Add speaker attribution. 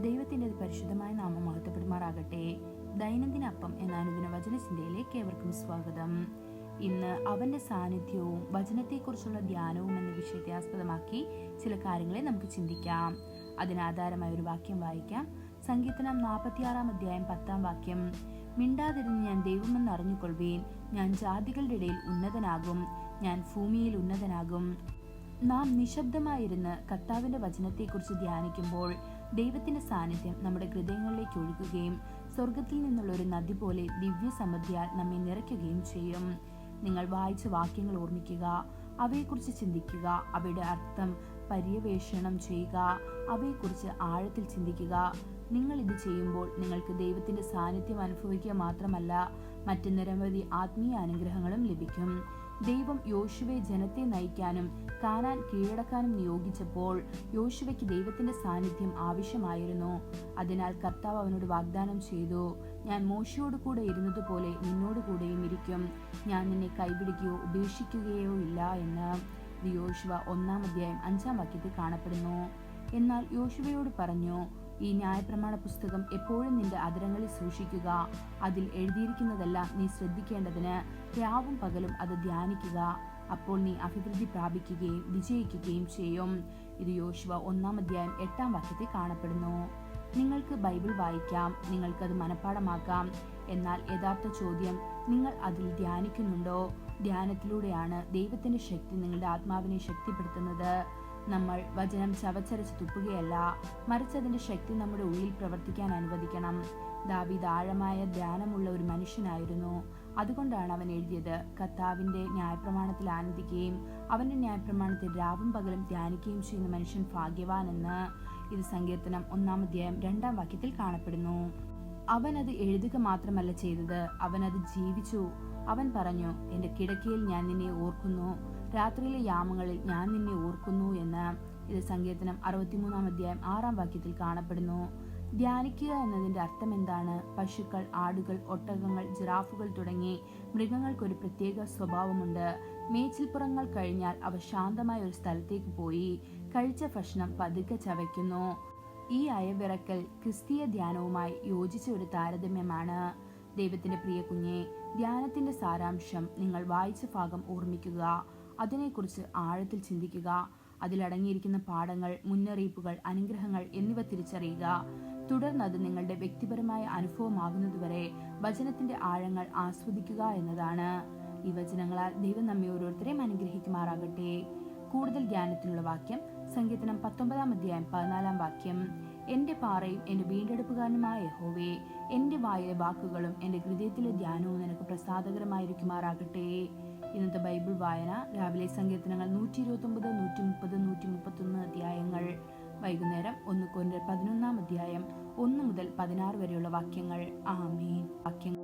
Speaker 1: ദൈവത്തിൻ്റെ പരിശുദ്ധമായ നാമം മഹത്വപ്പെടുമാറാകട്ടെ. ദൈനംദിന അപ്പം എന്ന അനുദിന വചനചിന്തയിലേക്ക് ഏവർക്കും സ്വാഗതം. ഇന്ന് അവൻ്റെ സാന്നിധ്യവും വചനത്തെക്കുറിച്ചുള്ള ധ്യാനവും എന്ന വിഷയത്തെ ആസ്പദമാക്കി ചില കാര്യങ്ങളെ നമുക്ക് ചിന്തിക്കാം. അതിനാധാരമായ ഒരു വാക്യം വായിക്കാം. സങ്കീർത്തനം 46 അധ്യായം 10 വാക്യം. മിണ്ടാതിരുന്ന് ഞാൻ ദൈവമെന്ന് അറിഞ്ഞുകൊള്ളുവീൻ, ഞാൻ ജാതികളുടെ ഇടയിൽ ഉന്നതനാകും, ഞാൻ ഭൂമിയിൽ ഉന്നതനാകും. നാം നിശബ്ദമായിരുന്ന് കർത്താവിൻ്റെ വചനത്തെക്കുറിച്ച് ധ്യാനിക്കുമ്പോൾ ദൈവത്തിൻ്റെ സാന്നിധ്യം നമ്മുടെ ഹൃദയങ്ങളിലേക്ക് ഒഴുകുകയും സ്വർഗത്തിൽ നിന്നുള്ള ഒരു നദി പോലെ ദിവ്യ സമൃദ്ധിയാൽ നമ്മെ നിറയ്ക്കുകയും ചെയ്യും. നിങ്ങൾ വായിച്ച വാക്യങ്ങൾ ഓർമ്മിക്കുക, അവയെക്കുറിച്ച് ചിന്തിക്കുക, അവയുടെ അർത്ഥം പര്യവേഷണം ചെയ്യുക, അവയെക്കുറിച്ച് ആഴത്തിൽ ചിന്തിക്കുക. നിങ്ങൾ ഇത് ചെയ്യുമ്പോൾ നിങ്ങൾക്ക് ദൈവത്തിൻ്റെ സാന്നിധ്യം അനുഭവിക്കുക മാത്രമല്ല, മറ്റ് നിരവധി ആത്മീയ അനുഗ്രഹങ്ങളും ലഭിക്കും. ദൈവം യോശുവയെ ജനത്തെ നയിക്കാനും കാനാൻ കീഴടക്കാനും നിയോഗിച്ചപ്പോൾ യോശുവയ്ക്ക് ദൈവത്തിന്റെ സാന്നിധ്യം ആവശ്യമായിരുന്നു. അതിനാൽ കർത്താവ് അവനോട് വാഗ്ദാനം ചെയ്തു, ഞാൻ മോശയോട് കൂടെ ഇരുന്നതുപോലെ നിന്നോട് കൂടെയും ഇരിക്കും, ഞാൻ നിന്നെ കൈപിടിക്കുകയോ ഉപേക്ഷിക്കുകയോ ഇല്ല എന്ന്. ഇത് യോശുവ 1 അധ്യായം 5 വാക്യത്തിൽ കാണപ്പെടുന്നു. എന്നാൽ യോശുവയോട് പറഞ്ഞു, ഈ ന്യായപ്രമാണ പുസ്തകം എപ്പോഴും നിന്റെ അധരങ്ങളിൽ സൂക്ഷിക്കുക, അതിൽ എഴുതിയിരിക്കുന്നതെല്ലാം നീ ശ്രദ്ധിക്കേണ്ടതിന് രാവും പകലും അത് ധ്യാനിക്കുക, അപ്പോൾ നീ അഭിവൃദ്ധി പ്രാപിക്കുകയും വിജയിക്കുകയും ചെയ്യും. ഇത് യോശുവ 1 അധ്യായം 8 വാക്യത്തിൽ കാണപ്പെടുന്നു. നിങ്ങൾക്ക് ബൈബിൾ വായിക്കാം, നിങ്ങൾക്കത് മനഃപ്പാഠമാക്കാം. എന്നാൽ യഥാർത്ഥ ചോദ്യം, നിങ്ങൾ അതിൽ ധ്യാനിക്കുന്നുണ്ടോ? ധ്യാനത്തിലൂടെയാണ് ദൈവത്തിന്റെ ശക്തി നിങ്ങളുടെ ആത്മാവിനെ ശക്തിപ്പെടുത്തുന്നത്. നമ്മൾ വചനം ചവച്ചരച്ച് തുപ്പുകയല്ല, മറിച്ച് അതിന്റെ ശക്തി നമ്മുടെ ഉള്ളിൽ പ്രവർത്തിക്കാൻ അനുവദിക്കണം. ദാവീദ് ആഴമായ ധ്യാനമുള്ള ഒരു മനുഷ്യനായിരുന്നു. അതുകൊണ്ടാണ് അവൻ എഴുതിയത്, കർത്താവിന്റെ ന്യായപ്രമാണത്തിൽ ആനന്ദിക്കുകയും അവന്റെ ന്യായപ്രമാണത്തിൽ രാവും പകലും ധ്യാനിക്കുകയും ചെയ്യുന്ന മനുഷ്യൻ ഭാഗ്യവാൻ എന്ന്. ഇത് സങ്കീർത്തനം 1 അധ്യായം 2 വാക്യത്തിൽ കാണപ്പെടുന്നു. അവൻ അത് എഴുതുക മാത്രമല്ല ചെയ്തത്, അവൻ അത് ജീവിച്ചു. അവൻ പറഞ്ഞു, എന്റെ കിടക്കയിൽ ഞാൻ നിന്നെ ഓർക്കുന്നു, രാത്രിയിലെ യാമങ്ങളിൽ ഞാൻ നിന്നെ ഓർക്കുന്നു എന്ന്. ഇത് സങ്കീർത്തനം 63 അധ്യായം 6 വാക്യത്തിൽ കാണപ്പെടുന്നു. ധ്യാനിക്കുക എന്നതിന്റെ അർത്ഥം എന്താണ്? പശുക്കൾ, ആടുകൾ, ഒട്ടകങ്ങൾ, ജിറാഫുകൾ തുടങ്ങി മൃഗങ്ങൾക്കൊരു പ്രത്യേക സ്വഭാവമുണ്ട്. മേച്ചിൽപ്പുറങ്ങൾ കഴിഞ്ഞാൽ അവ ശാന്തമായ ഒരു സ്ഥലത്തേക്ക് പോയി കഴിച്ച ഭക്ഷണം പതുക്കെ ചവയ്ക്കുന്നു. ഈ അയവിറക്കൽ ക്രിസ്തീയ ധ്യാനവുമായി യോജിച്ച ഒരു താരതമ്യമാണ്. ദൈവത്തിന്റെ പ്രിയ കുഞ്ഞെ, ധ്യാനത്തിന്റെ സാരാംശം നിങ്ങൾ വായിച്ച ഭാഗം ഓർമ്മിക്കുക, അതിനെക്കുറിച്ച് ആഴത്തിൽ ചിന്തിക്കുക, അതിലടങ്ങിയിരിക്കുന്ന പാഠങ്ങൾ, മുന്നറിയിപ്പുകൾ, അനുഗ്രഹങ്ങൾ എന്നിവ തിരിച്ചറിയുക. തുടർന്ന് അത് നിങ്ങളുടെ വ്യക്തിപരമായ അനുഭവമാകുന്നതുവരെ വചനത്തിന്റെ ആഴങ്ങൾ ആസ്വദിക്കുക എന്നതാണ്. ഈ വചനങ്ങളാൽ ദൈവം നമ്മെ ഓരോരുത്തരെയും അനുഗ്രഹിക്കുമാറാകട്ടെ. കൂടുതൽ ജ്ഞാനത്തിനുള്ള വാക്യം സങ്കീർത്തനം 19 അധ്യായം 14 വാക്യം. എന്റെ പാറയും എന്റെ വീണ്ടെടുപ്പുകാരനുമായ യഹോവേ, എന്റെ വായിലെ വാക്കുകളും എന്റെ ഹൃദയത്തിലെ ധ്യാനവും നിനക്ക് പ്രസാദകരമായിരിക്കുമാറാകട്ടെ. ഇന്നത്തെ ബൈബിൾ വായന രാവിലെ സങ്കീർത്തനങ്ങൾ 129, 130, 131 അധ്യായങ്ങൾ. വൈകുന്നേരം 1 കൊരിന്ത്യർ 11 അധ്യായം 1 മുതൽ 16 വരെയുള്ള വാക്യങ്ങൾ. ആമേൻ. വാക്യങ്ങൾ